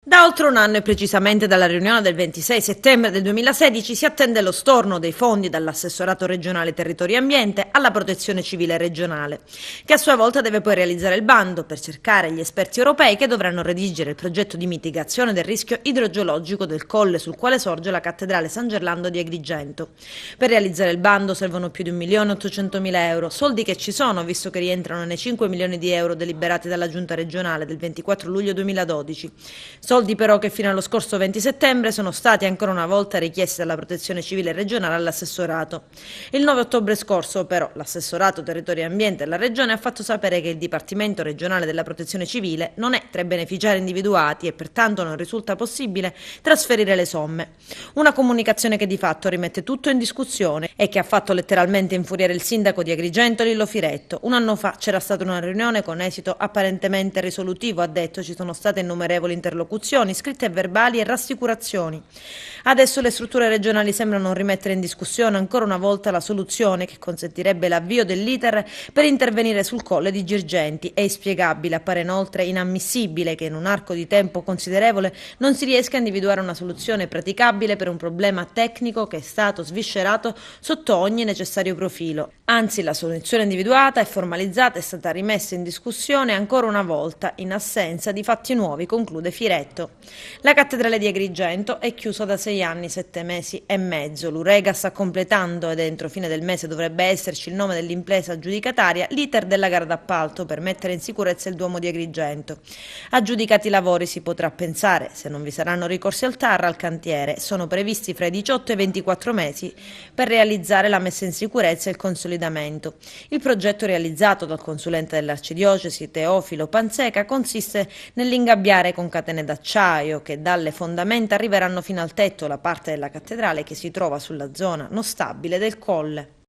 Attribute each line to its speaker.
Speaker 1: Da oltre un anno e precisamente dalla riunione del 26 settembre del 2016 si attende lo storno dei fondi dall'Assessorato regionale Territorio e Ambiente alla Protezione Civile regionale, che a sua volta deve poi realizzare il bando per cercare gli esperti europei che dovranno redigere il progetto di mitigazione del rischio idrogeologico del colle sul quale sorge la cattedrale San Gerlando di Agrigento. Per realizzare il bando servono più di 1.800.000 euro, soldi che ci sono visto che rientrano nei 5 milioni di euro deliberati dalla Giunta regionale del 24 luglio 2012. Soldi però che fino allo scorso 20 settembre sono stati ancora una volta richiesti dalla Protezione Civile regionale all'assessorato. Il 9 ottobre scorso però l'assessorato Territorio e Ambiente della Regione ha fatto sapere che il Dipartimento regionale della Protezione Civile non è tra i beneficiari individuati e pertanto non risulta possibile trasferire le somme. Una comunicazione che di fatto rimette tutto in discussione e che ha fatto letteralmente infuriare il sindaco di Agrigento Lillo Firetto. Un anno fa c'era stata una riunione con esito apparentemente risolutivo, ha detto, ci sono state innumerevoli interlocuzioni, scritte e verbali e rassicurazioni. Adesso le strutture regionali sembrano rimettere in discussione ancora una volta la soluzione che consentirebbe l'avvio dell'iter per intervenire sul colle di Girgenti. È inspiegabile, appare inoltre inammissibile che in un arco di tempo considerevole non si riesca a individuare una soluzione praticabile per un problema tecnico che è stato sviscerato sotto ogni necessario profilo. Anzi, la soluzione individuata e formalizzata è stata rimessa in discussione ancora una volta in assenza di fatti nuovi, conclude Firetto. La cattedrale di Agrigento è chiusa da 6 anni, 7 mesi e mezzo. L'Urega sta completando ed entro fine del mese dovrebbe esserci il nome dell'impresa aggiudicataria, l'iter della gara d'appalto per mettere in sicurezza il Duomo di Agrigento. Aggiudicati i lavori si potrà pensare, se non vi saranno ricorsi al TAR, al cantiere. Sono previsti fra i 18 e i 24 mesi per realizzare la messa in sicurezza e il consolidamento. Il progetto realizzato dal consulente dell'Arcidiocesi Teofilo Panzeca consiste nell'ingabbiare con catene d'acciaio che dalle fondamenta arriveranno fino al tetto la parte della cattedrale che si trova sulla zona non stabile del colle.